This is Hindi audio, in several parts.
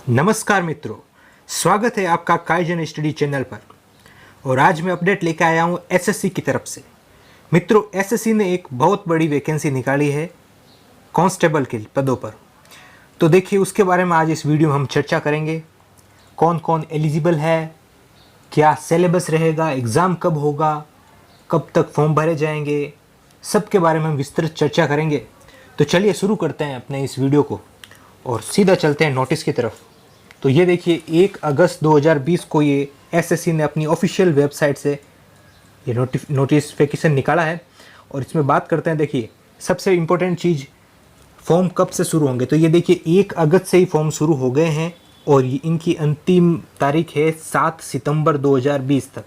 नमस्कार मित्रों, स्वागत है आपका काइजन स्टडी चैनल पर। और आज मैं अपडेट लेकर आया हूँ एसएससी की तरफ से। मित्रों, एसएससी ने एक बहुत बड़ी वैकेंसी निकाली है कांस्टेबल के पदों पर। तो देखिए, उसके बारे में आज इस वीडियो में हम चर्चा करेंगे। कौन कौन एलिजिबल है, क्या सिलेबस रहेगा, एग्ज़ाम कब होगा, कब तक फॉर्म भरे जाएंगे, सब के बारे में हम विस्तृत चर्चा करेंगे। तो चलिए शुरू करते हैं अपने इस वीडियो को और सीधा चलते हैं नोटिस की तरफ। तो ये देखिए, 1 अगस्त 2020 को ये एसएससी ने अपनी ऑफिशियल वेबसाइट से ये नोटिफिकेशन निकाला है। और इसमें बात करते हैं, देखिए सबसे इम्पोर्टेंट चीज़, फॉर्म कब से शुरू होंगे। तो ये देखिए 1 अगस्त से ही फॉर्म शुरू हो गए हैं और इनकी अंतिम तारीख है 7 सितंबर 2020 तक।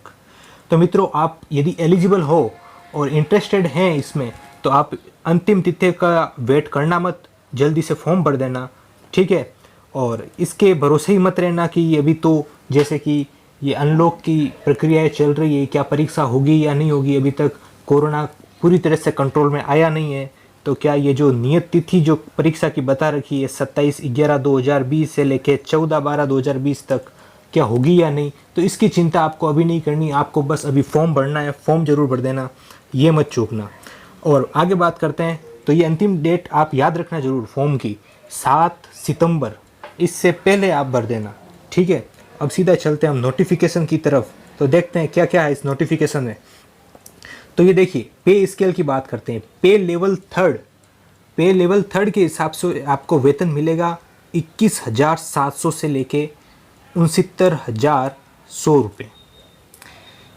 तो मित्रों, आप यदि एलिजिबल हो और इंटरेस्टेड हैं इसमें, तो आप अंतिम तिथि का वेट करना मत, जल्दी से फॉर्म भर देना, ठीक है। और इसके भरोसे ही मत रहना कि अभी तो जैसे कि ये अनलॉक की प्रक्रियाएं चल रही है, क्या परीक्षा होगी या नहीं होगी, अभी तक कोरोना पूरी तरह से कंट्रोल में आया नहीं है। तो क्या ये जो नियत तिथि जो परीक्षा की बता रखी है 27/11/2020 से लेकर 14/12/2020 तक, क्या होगी या नहीं, तो इसकी चिंता आपको अभी नहीं करनी। आपको बस अभी फॉर्म भरना है, फॉर्म जरूर भर देना, ये मत चूकना। और आगे बात करते हैं, तो ये अंतिम डेट आप याद रखना जरूर फॉर्म की, 7 सितंबर, इससे पहले आप भर देना, ठीक है। अब सीधा चलते हैं हम नोटिफिकेशन की तरफ। तो देखते हैं क्या क्या है इस नोटिफिकेशन में। तो ये देखिए, पे स्केल की बात करते हैं। पे लेवल थर्ड के हिसाब से आपको वेतन मिलेगा 21,700 से लेके 69,100 रुपये।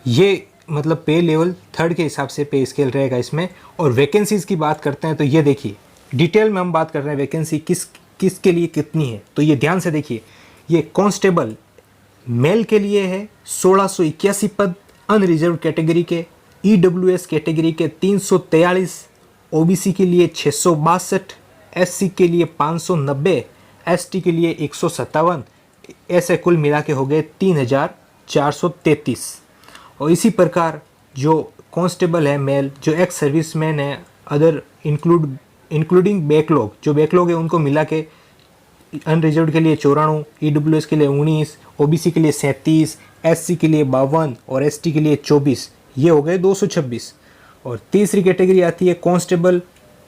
ये मतलब पे लेवल थर्ड के हिसाब से पे स्केल रहेगा इसमें। और वैकेंसीज़ की बात करते हैं, तो ये देखिए डिटेल में हम बात कर रहे हैं वैकेंसी किसके लिए कितनी है। तो ये ध्यान से देखिए, ये कांस्टेबल मेल के लिए है 1681 पद, अनरिजर्व कैटेगरी के, ईडब्ल्यूएस कैटेगरी के 343, ओबीसी के लिए 662, एससी के लिए 590, एसटी के लिए 157, ऐसे कुल मिला के हो गए 3,433। और इसी प्रकार जो कांस्टेबल है मेल, जो एक्स सर्विसमैन है, अदर इंक्लूडिंग बैकलॉग, जो बैकलॉग है उनको मिला के अनरिजर्व के लिए 94, ईडब्ल्यूएस के लिए 19, ओबीसी के लिए 37, एससी के लिए 52 और एसटी के लिए 24, ये हो गए 226। और तीसरी कैटेगरी आती है कांस्टेबल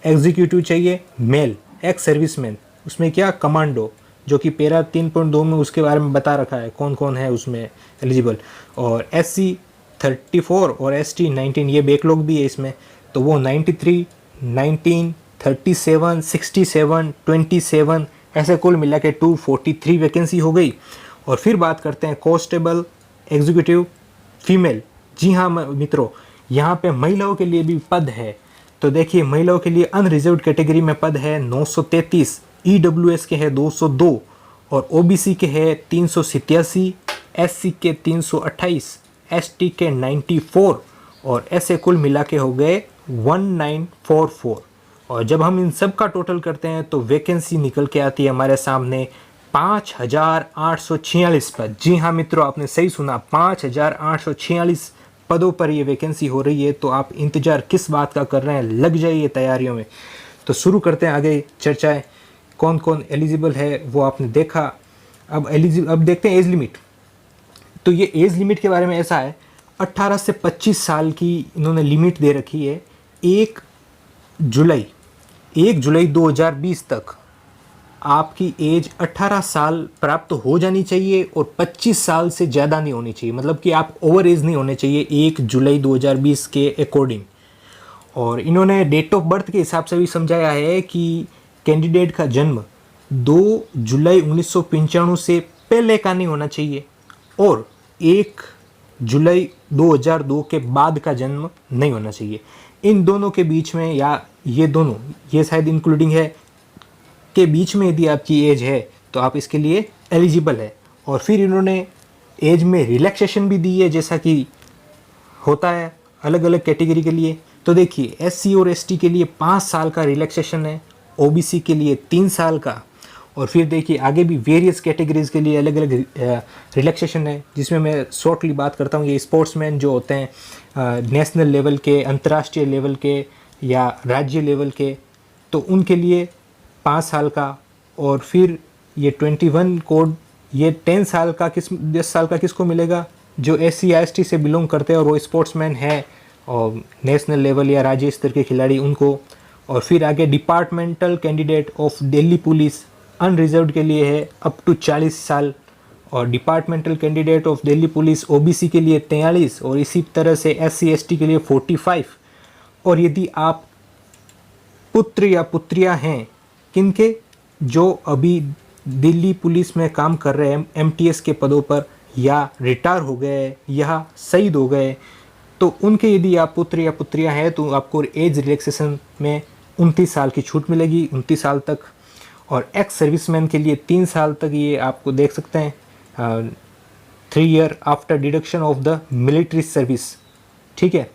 एग्जीक्यूटिव चाहिए मेल, एक्स सर्विसमैन, उसमें क्या कमांडो, जो कि पैरा 3.2 में उसके बारे में बता रखा है कौन कौन है उसमें एलिजिबल। और एससी 34 और एसटी 19, ये बैकलॉग भी है इसमें, तो वो 93, 19, 37, 67, 27, ऐसे कुल मिला के 243 वैकेंसी हो गई। और फिर बात करते हैं कांस्टेबल एग्जीक्यूटिव फीमेल। जी हाँ मित्रों, यहाँ पे महिलाओं के लिए भी पद है। तो देखिए, महिलाओं के लिए अनरिजर्व कैटेगरी में पद है 933, ईडब्ल्यूएस के है 202 और ओबीसी के है 387, एससी के 328, एसटी के 94 और ऐसे कुल मिला के हो गए 1944। और जब हम इन सब का टोटल करते हैं तो वैकेंसी निकल के आती है हमारे सामने 5,846 पद। जी हाँ मित्रों, आपने सही सुना, 5,846 पदों पर ये वैकेंसी हो रही है। तो आप इंतज़ार किस बात का कर रहे हैं, लग जाइए तैयारियों में। तो शुरू करते हैं आगे चर्चाएं। कौन कौन एलिजिबल है वो आपने देखा। अब देखते हैं एज लिमिट। तो ये एज लिमिट के बारे में ऐसा है, 18 से 25 साल की इन्होंने लिमिट दे रखी है। 1 जुलाई 2020 तक आपकी एज 18 साल प्राप्त हो जानी चाहिए और 25 साल से ज़्यादा नहीं होनी चाहिए, मतलब कि आप ओवर एज नहीं होने चाहिए 1 जुलाई 2020 के अकॉर्डिंग। और इन्होंने डेट ऑफ बर्थ के हिसाब से भी समझाया है कि कैंडिडेट का जन्म 2 जुलाई 1995 से पहले का नहीं होना चाहिए और 1 जुलाई 2002 के बाद का जन्म नहीं होना चाहिए। इन दोनों के बीच में, या ये दोनों, ये शायद इंक्लूडिंग है, के बीच में यदि आपकी एज है तो आप इसके लिए एलिजिबल है। और फिर इन्होंने एज में रिलैक्सेशन भी दी है, जैसा कि होता है अलग अलग कैटेगरी के लिए। तो देखिए, एससी और एसटी के लिए 5 साल का रिलैक्सेशन है, ओबीसी के लिए 3 साल का। और फिर देखिए आगे भी वेरियस कैटेगरीज़ के लिए अलग अलग रिलैक्सेशन है, जिसमें मैं शॉर्टली बात करता हूँ। ये स्पोर्ट्समैन जो होते हैं नेशनल लेवल के, अंतर्राष्ट्रीय लेवल के या राज्य लेवल के, तो उनके लिए 5 साल का। और फिर ये 21 कोड ये 10 साल का किसको मिलेगा, जो SC/ST से बिलोंग करते हैं और वो स्पोर्ट्समैन है और नेशनल लेवल या राज्य स्तर के खिलाड़ी उनको। और फिर आगे departmental candidate of Delhi police unreserved के लिए है अप टू 40 साल, और departmental candidate of Delhi police OBC के लिए 43, और इसी तरह से SC/ST के लिए 45। और यदि आप पुत्र या पुत्रियां हैं किनके, जो अभी दिल्ली पुलिस में काम कर रहे हैं MTS के पदों पर, या रिटायर हो गए या शहीद हो गए, तो उनके यदि आप पुत्र या पुत्रियां हैं तो आपको एज रिलैक्सेशन में 29 साल की छूट मिलेगी, 29 साल तक। और एक्स सर्विसमैन के लिए 3 साल तक ये आपको देख सकते हैं, 3 year after deduction of the military service. ठीक है,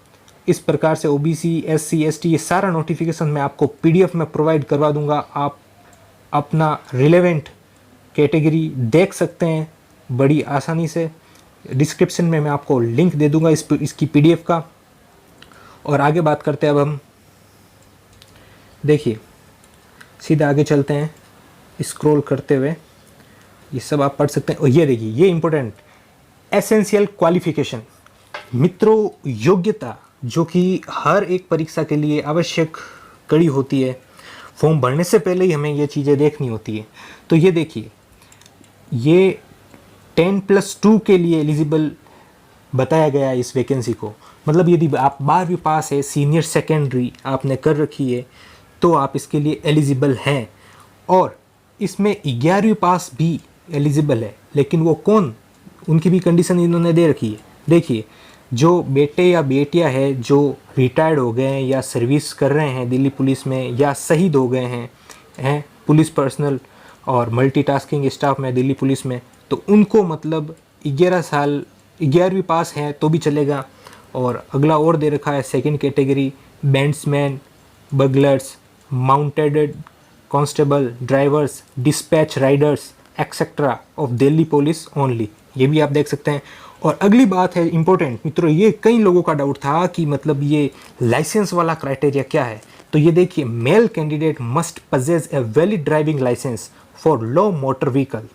इस प्रकार से OBC SC/ST ये सारा नोटिफिकेशन मैं आपको PDF में प्रोवाइड करवा दूंगा। आप अपना रिलेवेंट कैटेगरी देख सकते हैं बड़ी आसानी से। डिस्क्रिप्शन में मैं आपको लिंक दे दूंगा इसकी PDF का। और आगे बात करते हैं अब हम, देखिए सीधा आगे चलते हैं स्क्रॉल करते हुए, ये सब आप पढ़ सकते हैं। और ये देखिए ये इंपॉर्टेंट एसेंशियल क्वालिफिकेशन, मित्रों योग्यता जो कि हर एक परीक्षा के लिए आवश्यक कड़ी होती है, फॉर्म भरने से पहले ही हमें ये चीज़ें देखनी होती है। तो ये देखिए ये 10+2 के लिए एलिजिबल बताया गया है इस वैकेंसी को। मतलब यदि आप 12वीं पास है, सीनियर सेकेंडरी आपने कर रखी है, तो आप इसके लिए एलिजिबल हैं। और इसमें 11वीं पास भी एलिजिबल है, लेकिन वो कौन, उनकी भी कंडीशन इन्होंने दे रखी है। देखिए जो बेटे या बेटियां हैं जो रिटायर्ड हो गए हैं या सर्विस कर रहे हैं दिल्ली पुलिस में, या शहीद हो गए हैं पुलिस पर्सनल और मल्टीटास्किंग स्टाफ में दिल्ली पुलिस में, तो उनको मतलब 11वीं पास हैं तो भी चलेगा। और अगला और दे रखा है second category bandsmen, buglers, mounted constable, drivers, dispatch riders etcetera of Delhi police only, ये भी आप देख सकते हैं। और अगली बात है इंपॉर्टेंट मित्रों, ये कई लोगों का डाउट था कि मतलब ये लाइसेंस वाला क्राइटेरिया क्या है। तो ये देखिए male candidate must possess a valid driving licence for low motor vehicle.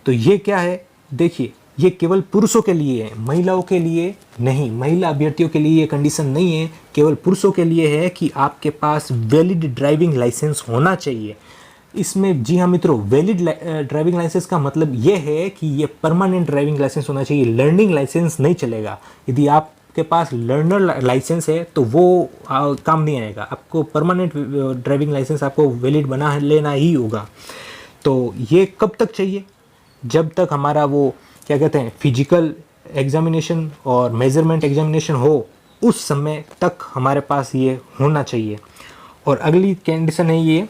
तो ये क्या है, देखिए ये केवल पुरुषों के लिए है, महिलाओं के लिए नहीं, महिला अभ्यर्थियों के लिए ये कंडीशन नहीं है, केवल पुरुषों के लिए है कि आपके पास वैलिड ड्राइविंग लाइसेंस होना चाहिए। इसमें जी हाँ मित्रों, वैलिड ड्राइविंग लाइसेंस का मतलब ये है कि ये परमानेंट ड्राइविंग लाइसेंस होना चाहिए, लर्निंग लाइसेंस नहीं चलेगा। यदि आपके पास लर्नर लाइसेंस है तो वो काम नहीं आएगा, आपको परमानेंट ड्राइविंग लाइसेंस आपको वैलिड बना लेना ही होगा। तो ये कब तक चाहिए, जब तक हमारा वो क्या कहते हैं फिजिकल एग्जामिनेशन और मेजरमेंट एग्जामिनेशन हो, उस समय तक हमारे पास ये होना चाहिए। और अगली कंडीशन है ये,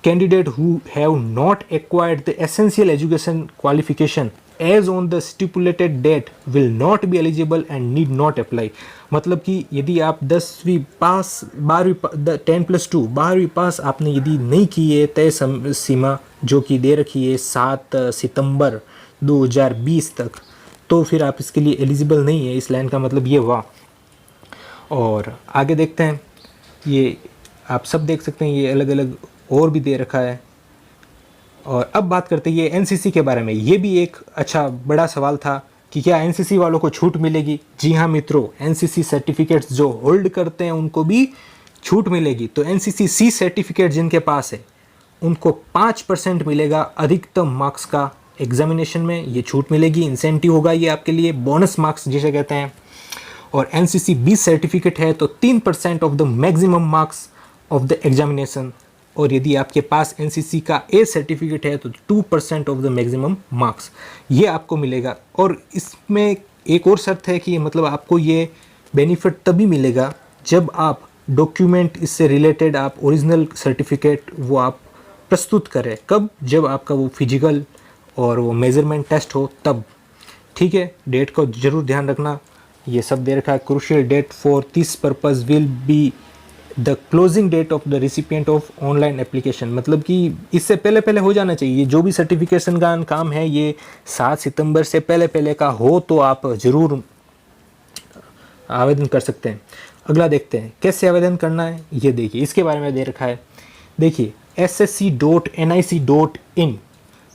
candidate who have not acquired the essential education qualification as on the stipulated date will not be eligible and need not apply. मतलब कि यदि आप 10वीं पास 10+2 12वीं पास आपने यदि नहीं की है तय सीमा जो कि दे रखी है 7 सितंबर 2020 तक, तो फिर आप इसके लिए एलिजिबल नहीं है। इस लाइन का मतलब ये हुआ। और आगे देखते हैं, ये आप सब देख सकते हैं, ये अलग अलग और भी दे रखा है। और अब बात करते हैं ये NCC के बारे में। ये भी एक अच्छा बड़ा सवाल था कि क्या NCC वालों को छूट मिलेगी। जी हाँ मित्रों, NCC सर्टिफिकेट्स जो होल्ड करते हैं उनको भी छूट मिलेगी। तो NCC C सर्टिफिकेट जिनके पास है उनको 5% मिलेगा अधिकतम मार्क्स का एग्जामिनेशन में, ये छूट मिलेगी, इंसेंटिव होगा ये आपके लिए, बोनस मार्क्स जिसे कहते हैं। और NCC B सर्टिफिकेट है तो 3% of the maximum marks of the examination. और यदि आपके पास NCC का A सर्टिफिकेट है तो 2% ऑफ द मैक्सिमम मार्क्स ये आपको मिलेगा। और इसमें एक और शर्त है कि मतलब आपको ये बेनिफिट तभी मिलेगा जब आप डॉक्यूमेंट इससे रिलेटेड आप ओरिजिनल सर्टिफिकेट वो आप प्रस्तुत करें। कब, जब आपका वो फिजिकल और वो मेजरमेंट टेस्ट हो तब। ठीक है, डेट को ज़रूर ध्यान रखना, ये सब दे रखा है। Crucial date for this purpose will be the closing date of the recipient of online application. मतलब कि इससे पहले पहले हो जाना चाहिए, जो भी सर्टिफिकेशन का काम है ये 7 सितंबर से पहले पहले का हो तो आप ज़रूर आवेदन कर सकते हैं। अगला देखते हैं कैसे आवेदन करना है, ये देखिए इसके बारे में दे रखा है। देखिए ssc.nic.in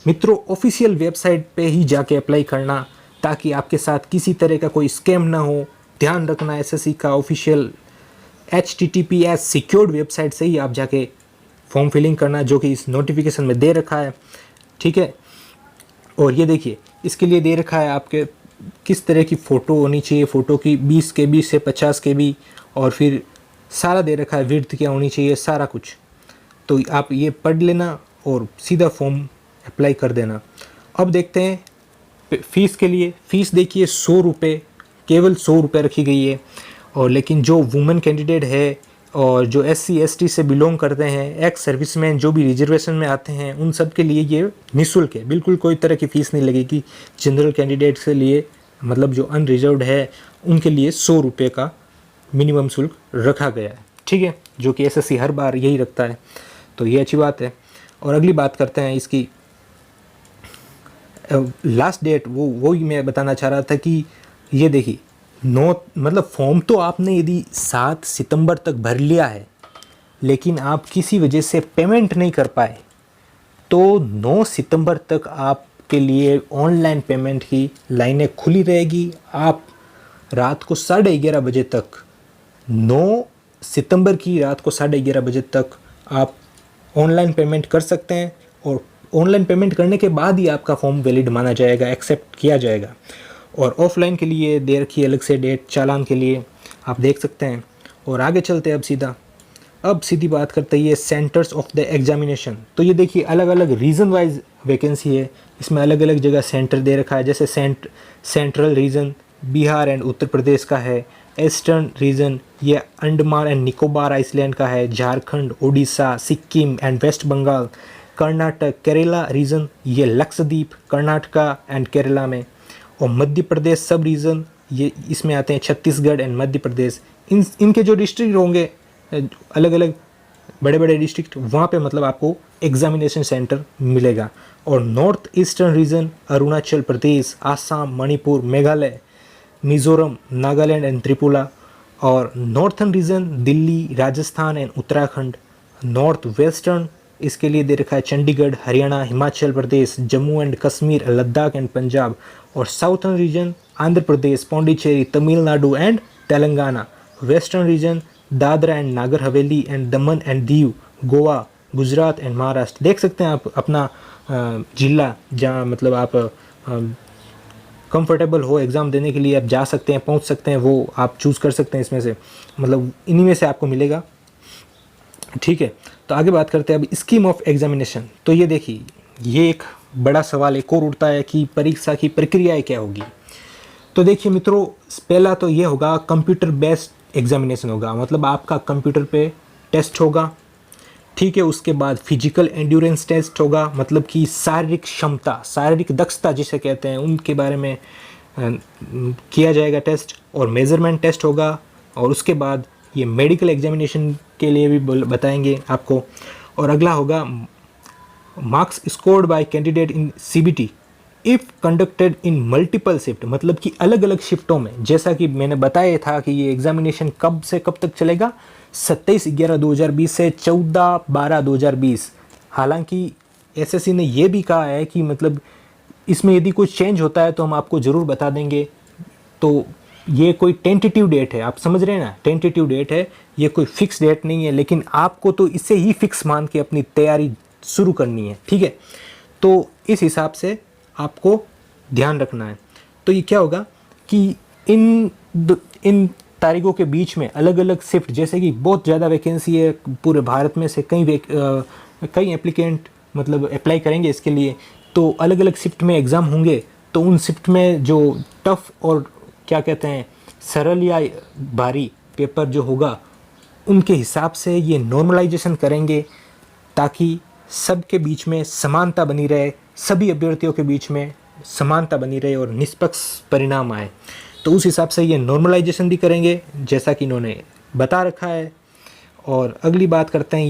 मित्रों ऑफिशियल वेबसाइट पे ही जाके अप्लाई करना, ताकि आपके साथ किसी तरह का कोई स्कैम ना हो। ध्यान रखना एसएससी का ऑफिशियल HTTPS सिक्योर्ड वेबसाइट से ही आप जाके फॉर्म फिलिंग करना, जो कि इस नोटिफिकेशन में दे रखा है, ठीक है। और ये देखिए इसके लिए दे रखा है आपके किस तरह की फ़ोटो होनी चाहिए, फ़ोटो की 20 KB से 50 KB, और फिर सारा दे रखा है विड्थ क्या होनी चाहिए, सारा कुछ। तो आप ये पढ़ लेना और सीधा फॉर्म अप्लाई कर देना। अब देखते हैं फ़ीस के लिए। फ़ीस देखिए 100 रुपये, केवल 100 रुपये रखी गई है। और लेकिन जो वुमेन कैंडिडेट है और जो SC ST से बिलोंग करते हैं, एक्स सर्विसमैन जो भी रिजर्वेशन में आते हैं, उन सब के लिए ये निःशुल्क है, बिल्कुल कोई तरह की फ़ीस नहीं लगेगी। जनरल कैंडिडेट के लिए, मतलब जो अनरिजर्व्ड है, उनके लिए 100 रुपये का मिनिमम शुल्क रखा गया है, ठीक है, जो कि SSC हर बार यही रखता है, तो ये अच्छी बात है। और अगली बात करते हैं इसकी लास्ट डेट। वो ही मैं बताना चाह रहा था कि ये देखिए मतलब फॉर्म तो आपने यदि 7 सितंबर तक भर लिया है, लेकिन आप किसी वजह से पेमेंट नहीं कर पाए, तो 9 सितंबर तक आपके लिए ऑनलाइन पेमेंट की लाइनें खुली रहेगी। आप रात को 11:30 बजे तक, 9 सितंबर की रात को 11:30 बजे तक आप ऑनलाइन पेमेंट कर सकते हैं, और ऑनलाइन पेमेंट करने के बाद ही आपका फॉर्म वैलिड माना जाएगा, एक्सेप्ट किया जाएगा। और ऑफलाइन के लिए दे रखी है अलग से डेट, चालान के लिए, आप देख सकते हैं। और आगे चलते हैं अब सीधी बात करते हैं ये सेंटर्स ऑफ द एग्जामिनेशन। तो ये देखिए अलग अलग रीजन वाइज वैकेंसी है, इसमें अलग अलग जगह सेंटर दे रखा है। जैसे central region Bihar and Uttar Pradesh का है, ईस्टर्न रीजन ये अंडमान एंड निकोबार आइसलैंड का है, झारखंड, उड़ीसा, सिक्किम एंड वेस्ट बंगाल, कर्नाटक, केरला रीजन ये लक्षद्वीप, कर्नाटका एंड केरला में, और मध्य प्रदेश सब रीजन ये इसमें आते हैं, छत्तीसगढ़ एंड मध्य प्रदेश। इनके जो डिस्ट्रिक्ट होंगे अलग अलग बड़े बड़े डिस्ट्रिक्ट, वहाँ पे मतलब आपको एग्जामिनेशन सेंटर मिलेगा। और north eastern region Arunachal Pradesh, Assam, Manipur, Meghalaya, Mizoram, Nagaland and Tripura. और northern region Delhi, Rajasthan and Uttarakhand. North western इसके लिए दे रखा है चंडीगढ़, हरियाणा, हिमाचल प्रदेश, जम्मू एंड कश्मीर, लद्दाख एंड पंजाब। और southern region Andhra Pradesh, Pondicherry, Tamil Nadu and Telangana. Western region Dadra and Nagar Haveli and Daman and Diu, Goa, Gujarat and Maharashtra. देख सकते हैं आप अपना जिला जहाँ मतलब आप कंफर्टेबल हो एग्ज़ाम देने के लिए, आप जा सकते हैं, पहुंच सकते हैं, वो आप चूज़ कर सकते हैं इसमें से, मतलब इन्हीं में से आपको मिलेगा, ठीक है। तो आगे बात करते हैं अब स्कीम ऑफ एग्जामिनेशन। तो ये देखिए ये एक बड़ा सवाल एक और उठता है कि परीक्षा की प्रक्रियाएँ क्या होगी। तो देखिए मित्रों, पहला तो ये होगा कंप्यूटर बेस्ड एग्जामिनेशन होगा, मतलब आपका कंप्यूटर पे टेस्ट होगा, ठीक है। उसके बाद फिजिकल एंड्योरेंस टेस्ट होगा, मतलब कि शारीरिक क्षमता, शारीरिक दक्षता जिसे कहते हैं, उनके बारे में किया जाएगा टेस्ट। और मेजरमेंट टेस्ट होगा। और उसके बाद ये मेडिकल एग्जामिनेशन के लिए भी बताएंगे आपको। और अगला होगा marks scored by candidate in CBT if conducted in multiple shift, मतलब कि अलग अलग शिफ्टों में। जैसा कि मैंने बताया था कि ये एग्जामिनेशन कब से कब तक चलेगा, 27/11/2020 से 14/12/2020। हालांकि SSC ने ये भी कहा है कि मतलब इसमें यदि कुछ चेंज होता है तो हम आपको ज़रूर बता देंगे। तो ये कोई टेंटेटिव डेट है, आप समझ रहे हैं ना, टेंटेटिव डेट है, ये कोई फिक्स डेट नहीं है, लेकिन आपको तो इसे ही फिक्स मान के अपनी तैयारी शुरू करनी है, ठीक है। तो इस हिसाब से आपको ध्यान रखना है। तो ये क्या होगा कि इन तारीखों के बीच में अलग अलग शिफ्ट, जैसे कि बहुत ज़्यादा वैकेंसी है पूरे भारत में से, कई एप्लीकेंट मतलब अप्लाई करेंगे इसके लिए, तो अलग अलग शिफ्ट में एग्ज़ाम होंगे। तो उन शिफ्ट में जो टफ और क्या कहते हैं सरल या भारी पेपर जो होगा, उनके हिसाब से ये नॉर्मलाइजेशन करेंगे, ताकि सबके बीच में समानता बनी रहे, सभी अभ्यर्थियों के बीच में समानता बनी रहे और निष्पक्ष परिणाम आए। तो उस हिसाब से ये नॉर्मलाइजेशन भी करेंगे, जैसा कि इन्होंने बता रखा है। और अगली बात करते हैं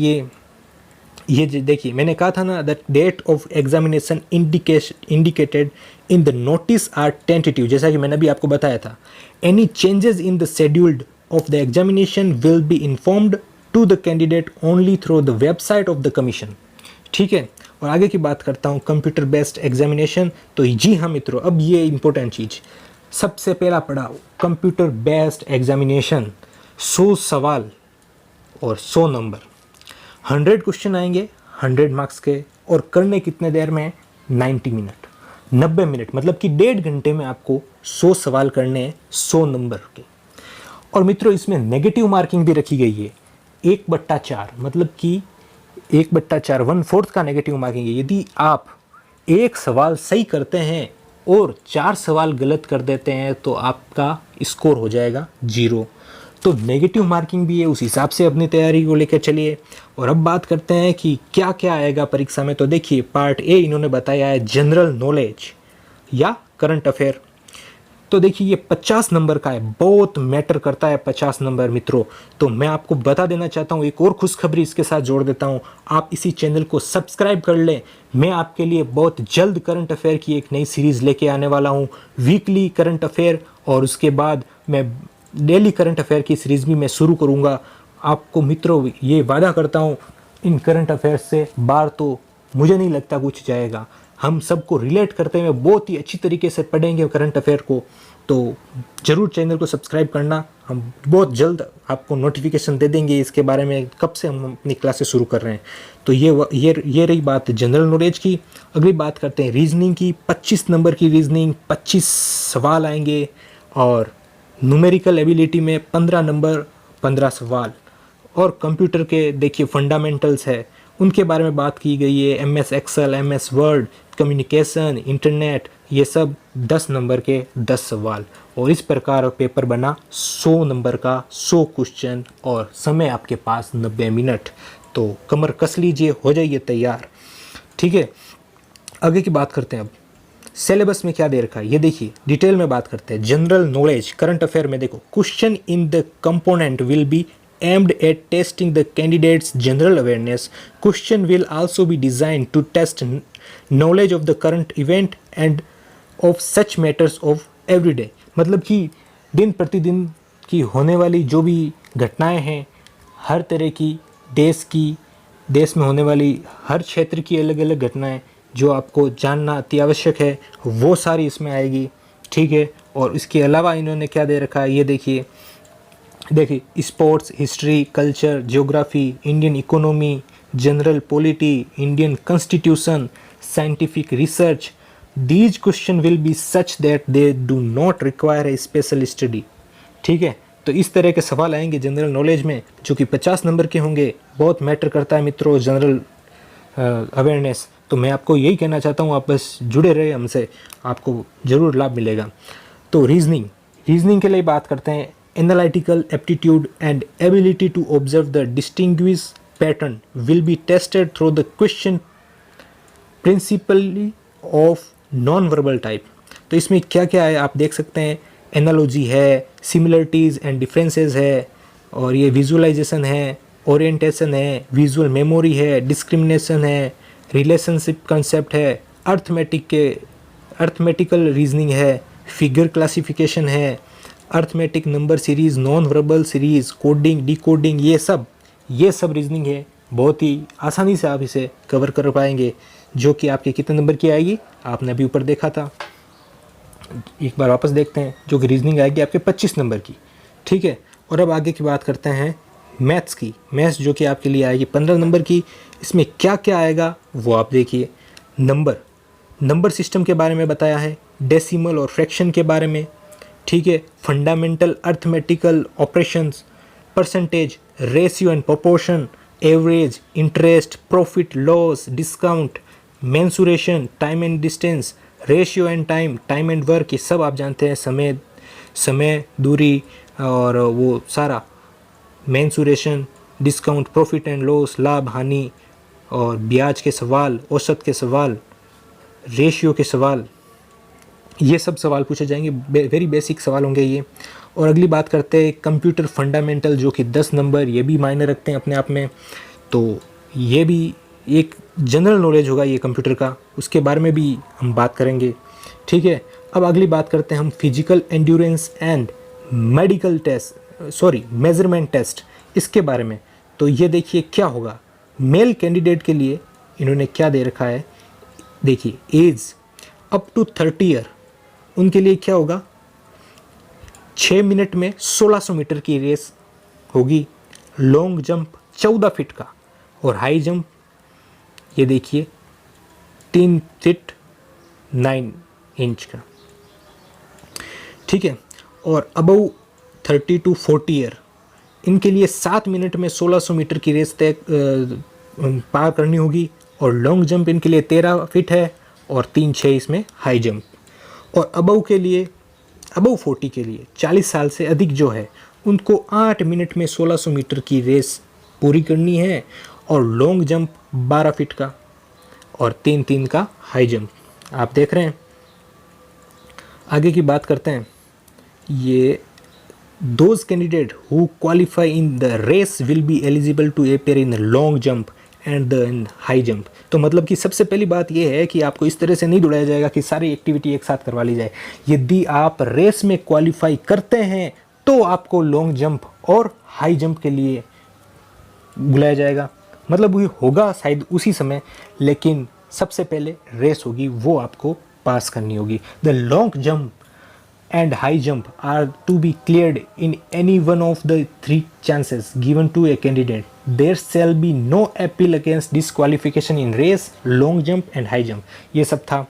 ये देखिए, मैंने कहा था ना, the date of examination indicated in the notice are tentative, जैसा कि मैंने अभी आपको बताया था। Any changes in the scheduled of the examination will be informed to the candidate only through the website of the commission, ठीक है। और आगे की बात करता हूँ कंप्यूटर बेस्ड एग्जामिनेशन। तो जी हाँ मित्रों, अब ये इम्पोर्टेंट चीज़, सबसे पहला पड़ाव कंप्यूटर बेस्ड एग्जामिनेशन। 100 सवाल और 100 नंबर, 100 क्वेश्चन आएंगे 100 मार्क्स के, और करने कितने देर में? 90 मिनट, 90 मिनट, मतलब कि 1.5 घंटे में आपको 100 सवाल करने हैं 100 नंबर के। और मित्रों इसमें नेगेटिव मार्किंग भी रखी गई है 1/4, मतलब कि 1/4 1/4 का नेगेटिव मार्किंग है। यदि आप एक सवाल सही करते हैं और 4 सवाल गलत कर देते हैं तो आपका स्कोर हो जाएगा 0। तो नेगेटिव मार्किंग भी है, उस हिसाब से अपनी तैयारी को लेकर चलिए। और अब बात करते हैं कि क्या क्या आएगा परीक्षा में। तो देखिए पार्ट ए इन्होंने बताया है जनरल नॉलेज या करंट अफेयर। तो देखिए ये 50 नंबर का है, बहुत मैटर करता है 50 नंबर मित्रों। तो मैं आपको बता देना चाहता हूँ, एक और खुशखबरी इसके साथ जोड़ देता हूँ, आप इसी चैनल को सब्सक्राइब कर लें। मैं आपके लिए बहुत जल्द करंट अफेयर की एक नई सीरीज़ लेके आने वाला हूँ, वीकली करंट अफेयर, और उसके बाद मैं डेली करंट अफेयर की सीरीज़ भी मैं शुरू करूँगा। आपको मित्रों ये वादा करता हूँ, इन करंट अफेयर से बाहर तो मुझे नहीं लगता कुछ जाएगा। हम सबको रिलेट करते हुए बहुत ही अच्छी तरीके से पढ़ेंगे करंट अफेयर को। तो ज़रूर चैनल को सब्सक्राइब करना, हम बहुत जल्द आपको नोटिफिकेशन दे देंगे इसके बारे में, कब से हम अपनी क्लासेस शुरू कर रहे हैं। तो ये रही बात जनरल नॉलेज की। अगली बात करते हैं रीजनिंग की। 25 नंबर की रीजनिंग, 25 सवाल आएंगे, और न्यूमेरिकल एबिलिटी में 15 नंबर 15 सवाल। और कंप्यूटर के देखिए फंडामेंटल्स है, उनके बारे में बात की गई है, MS Excel, MS Word, communication, internet, ये सब 10 नंबर के 10 सवाल। और इस प्रकार पेपर बना 100 नंबर का 100 क्वेश्चन, और समय आपके पास 90 मिनट। तो कमर कस लीजिए, हो जाइए तैयार। ठीक है, आगे की बात करते हैं। अब सिलेबस में क्या दे रखा है ये देखिए, डिटेल में बात करते हैं। जनरल नॉलेज करंट अफेयर में देखो, question in the component will be aimed at testing the candidate's general awareness. Question will also be designed to test knowledge of the current event and of such matters of everyday. मतलब कि दिन प्रतिदिन की होने वाली जो भी घटनाएं हैं, हर तरह की देश में होने वाली हर क्षेत्र की अलग अलग घटनाएं जो आपको जानना अति आवश्यक है, वो सारी इसमें आएगी। ठीक है, और इसके अलावा इन्होंने क्या दे रखा है ये देखिए sports, history, culture, geography, Indian economy, general polity, Indian constitution, scientific research. These question will be such that they do not require a special study. ठीक है, तो इस तरह के सवाल आएंगे जनरल नॉलेज में जो कि 50 नंबर के होंगे। बहुत मैटर करता है मित्रों जनरल अवेयरनेस। तो मैं आपको यही कहना चाहता हूँ, आप बस जुड़े रहे हमसे, आपको ज़रूर लाभ मिलेगा। तो रीजनिंग के लिए बात करते हैं। Analytical aptitude and ability to observe the distinguished pattern will be tested through the question principally of non-verbal type. तो इसमें क्या क्या है आप देख सकते हैं, एनालॉजी है, सिमिलरिटीज़ एंड डिफरेंसेस है, और ये विजुअलाइजेशन है, ओरिएंटेशन है, विजुअल मेमोरी है, डिस्क्रिमिनेशन है, रिलेशनशिप कंसेप्ट है, अर्थमेटिकल रीजनिंग है, फिगर क्लासिफिकेशन है, arithmetic number series, non verbal series, coding, decoding, ये सब रीजनिंग है। बहुत ही आसानी से आप इसे कवर कर पाएंगे, जो कि आपके कितने नंबर की आएगी आपने अभी ऊपर देखा था। एक बार वापस देखते हैं, जो कि रीजनिंग आएगी आपके 25 नंबर की। ठीक है, और अब आगे की बात करते हैं मैथ्स की। मैथ्स जो कि आपके लिए आएगी 15 नंबर की। इसमें क्या क्या आएगा वो आप देखिए। नंबर सिस्टम के बारे में बताया है, डेसिमल और फ्रैक्शन के बारे में। ठीक है, fundamental arithmetical operations, percentage, ratio and proportion, average, interest, profit loss, discount, mensuration, time and distance, ratio and time and work, ये सब आप जानते हैं। समय, दूरी, और वो सारा mensuration, discount, profit and loss, लाभ हानि, और ब्याज के सवाल, औसत के सवाल, रेशियो के सवाल, ये सब सवाल पूछे जाएंगे। वेरी बेसिक सवाल होंगे ये। और अगली बात करते हैं कंप्यूटर फंडामेंटल, जो कि 10 नंबर, ये भी मायने रखते हैं अपने आप में। तो ये भी एक जनरल नॉलेज होगा ये कंप्यूटर का, उसके बारे में भी हम बात करेंगे। ठीक है, अब अगली बात करते हैं हम physical endurance and measurement test, इसके बारे में। तो ये देखिए क्या होगा, मेल कैंडिडेट के लिए इन्होंने क्या दे रखा है, देखिए एज अप टू 30 ईयर, उनके लिए क्या होगा, 6 मिनट में 1600 मीटर की रेस होगी, लॉन्ग जंप 14 फीट का, और हाई जंप ये देखिए 3 फीट 9 इंच का, ठीक है। और अबव 30 टू 40 ईयर, इनके लिए 7 मिनट में 1600 मीटर की रेस तय पार करनी होगी, और लॉन्ग जंप इनके लिए 13 फीट है, और 3-6 इसमें हाई जंप। और अबव के लिए, अबव 40 के लिए 40 साल से अधिक जो है उनको 8 मिनट में 1600 मीटर की रेस पूरी करनी है, और लॉन्ग जंप 12 फीट का, और 3-3 का हाई जंप। आप देख रहे हैं। आगे की बात करते हैं। ये those candidate who qualify in the race will be eligible to appear in long jump and the high jump। तो मतलब कि सबसे पहली बात यह है कि आपको इस तरह से नहीं दौड़ाया जाएगा कि सारी एक्टिविटी एक साथ करवा ली जाए। यदि आप रेस में क्वालिफाई करते हैं तो आपको लॉन्ग जंप और हाई जंप के लिए बुलाया जाएगा। मतलब ये होगा शायद उसी समय, लेकिन सबसे पहले रेस होगी, वो आपको पास करनी होगी। The long jump and high jump are to be cleared in any one of the 3 chances given to a candidate. There shall be no appeal against disqualification in race, long jump and high jump। ये सब था।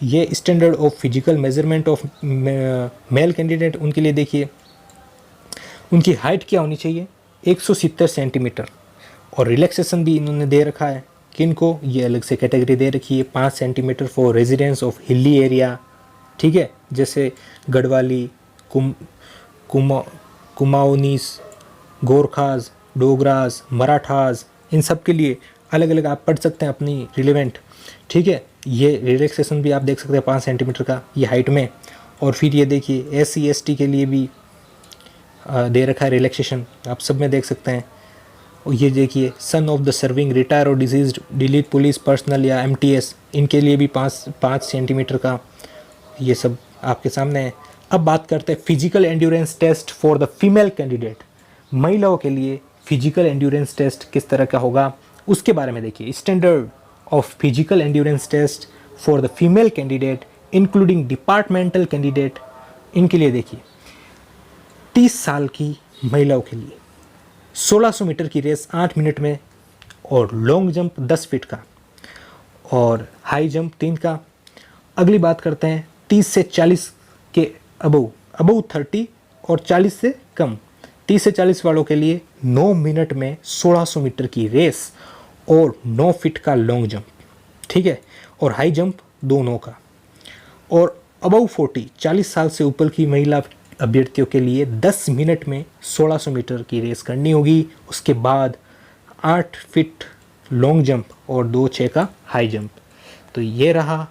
ये standard of physical measurement of male candidate, उनके लिए देखिए उनकी हाइट क्या होनी चाहिए, 170 सेंटीमीटर, और रिलैक्सेशन भी इन्होंने दे रखा है। किनको, ये अलग से कैटेगरी दे रखी है, 5 centimetre for residence of hilly area, ठीक है, जैसे गढ़वाली, कुमाऊनीस, गोरखाज, डोगराज, मराठाज, इन सब के लिए अलग अलग आप पढ़ सकते हैं अपनी रिलेवेंट, ठीक है। ये रिलैक्सेशन भी आप देख सकते हैं 5 सेंटीमीटर का, ये हाइट में। और फिर ये देखिए SC ST के लिए भी दे रखा है रिलैक्सेशन, आप सब में देख सकते हैं। और ये देखिए son of the serving retire और डिजीज डिलीट पुलिस पर्सनल या MTS, इनके लिए भी 5 सेंटीमीटर का, ये सब आपके सामने है। अब बात करते हैं physical endurance test for the female candidate. महिलाओं के लिए फिजिकल एंड्योरेंस टेस्ट किस तरह का होगा उसके बारे में देखिए। Standard of physical endurance test for the female candidate including departmental candidate, इनके लिए देखिए 30 साल की महिलाओं के लिए 1600 मीटर की रेस 8 मिनट में, और लॉन्ग जंप 10 फीट का, और हाई जंप 3 का। अगली बात करते हैं 30 से 40 के अबव 30 और 40 से कम, 30 से 40 वालों के लिए 9 मिनट में 1600 मीटर की रेस और 9 फीट का लॉन्ग जंप, ठीक है, और हाई जंप 2 का। और अबव 40 साल से ऊपर की महिला अभ्यर्थियों के लिए 10 मिनट में 1600 मीटर की रेस करनी होगी। उसके बाद 8 फीट लॉन्ग जंप और 2-6 का हाई जंप। तो ये रहा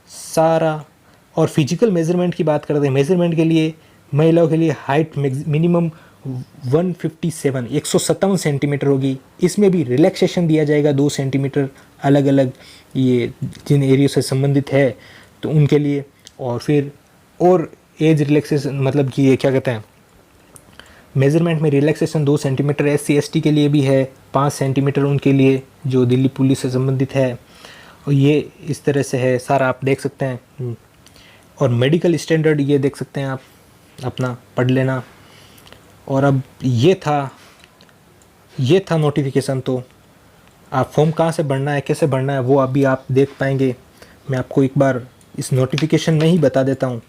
सारा। और फिजिकल मेजरमेंट की बात करते हैं। मेजरमेंट के लिए महिलाओं के लिए हाइट मिनिमम 157 सेंटीमीटर होगी। इसमें भी रिलैक्सेशन दिया जाएगा 2 सेंटीमीटर, अलग अलग ये जिन एरिया से संबंधित है तो उनके लिए। और फिर और एज रिलैक्सेशन, मतलब कि ये क्या कहते हैं, मेजरमेंट में रिलैक्सेशन 2 सेंटीमीटर SC ST के लिए भी है, 5 सेंटीमीटर उनके लिए जो दिल्ली पुलिस से संबंधित है। और ये इस तरह से है सारा, आप देख सकते हैं। और मेडिकल स्टैंडर्ड ये देख सकते हैं, आप अपना पढ़ लेना। और अब ये था नोटिफिकेशन। तो आप फॉर्म कहाँ से भरना है, कैसे भरना है, वो अभी आप देख पाएंगे। मैं आपको एक बार इस नोटिफिकेशन में ही बता देता हूँ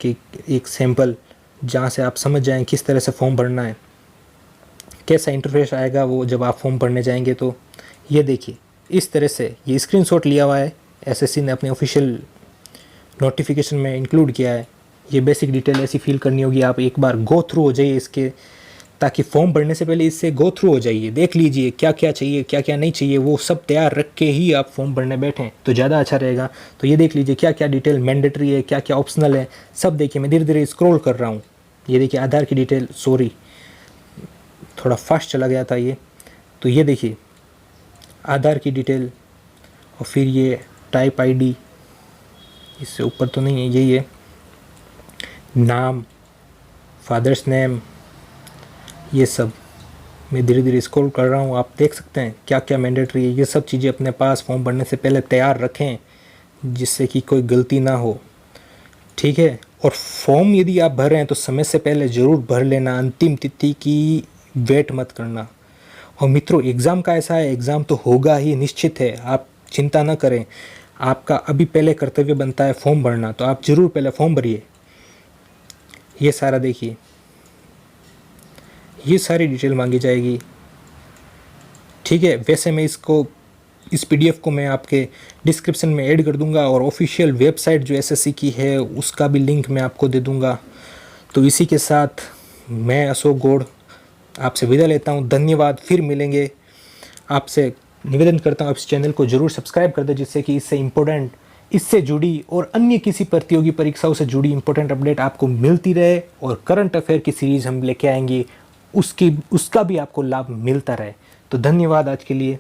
कि एक सैंपल, जहाँ से आप समझ जाएं किस तरह से फॉर्म भरना है, कैसा इंटरफेस आएगा वो जब आप फॉर्म भरने जाएंगे। तो ये देखिए इस तरह से ये स्क्रीनशॉट लिया हुआ है, SSC ने अपने ऑफिशियल नोटिफिकेशन में इंक्लूड किया है। ये बेसिक डिटेल ऐसी फिल करनी होगी, आप एक बार गो थ्रू हो जाइए इसके, ताकि फॉर्म भरने से पहले इससे गो थ्रू हो जाइए, देख लीजिए क्या क्या चाहिए क्या क्या नहीं चाहिए, वो सब तैयार रख के ही आप फॉर्म भरने बैठें तो ज़्यादा अच्छा रहेगा। तो ये देख लीजिए क्या क्या डिटेल मैंडेटरी है, क्या क्या ऑप्शनल है, सब देखिए। मैं धीरे धीरे स्क्रॉल कर रहा हूँ। ये देखिए आधार की डिटेल, सॉरी थोड़ा फास्ट चला गया था ये। तो ये देखिए आधार की डिटेल, और फिर ये टाइप ID, इससे ऊपर तो नहीं है, यही है, नाम, फादर्स नेम, ये सब, मैं धीरे धीरे स्क्रॉल कर रहा हूँ, आप देख सकते हैं क्या क्या मैंडेटरी है। ये सब चीज़ें अपने पास फॉर्म भरने से पहले तैयार रखें जिससे कि कोई गलती ना हो, ठीक है। और फॉर्म यदि आप भर रहे हैं तो समय से पहले ज़रूर भर लेना, अंतिम तिथि की वेट मत करना। और मित्रों, एग्ज़ाम का ऐसा है, एग्ज़ाम तो होगा ही, निश्चित है, आप चिंता ना करें। आपका अभी पहले कर्तव्य बनता है फॉर्म भरना, तो आप ज़रूर पहले फॉर्म भरिए। ये सारा देखिए, ये सारी डिटेल मांगी जाएगी, ठीक है। वैसे मैं इस पीडीएफ को मैं आपके डिस्क्रिप्शन में ऐड कर दूंगा और ऑफिशियल वेबसाइट जो एसएससी की है उसका भी लिंक मैं आपको दे दूंगा। तो इसी के साथ मैं अशोक गौड़ आपसे विदा लेता हूं। धन्यवाद, फिर मिलेंगे। आपसे निवेदन करता हूं आप इस चैनल को जरूर सब्सक्राइब कर दें जिससे कि इससे जुड़ी और अन्य किसी प्रतियोगी परीक्षाओं से जुड़ी इंपॉर्टेंट अपडेट आपको मिलती रहे, और करंट अफेयर की सीरीज़ हम लेके आएंगे, उसका भी आपको लाभ मिलता रहे। तो धन्यवाद आज के लिए।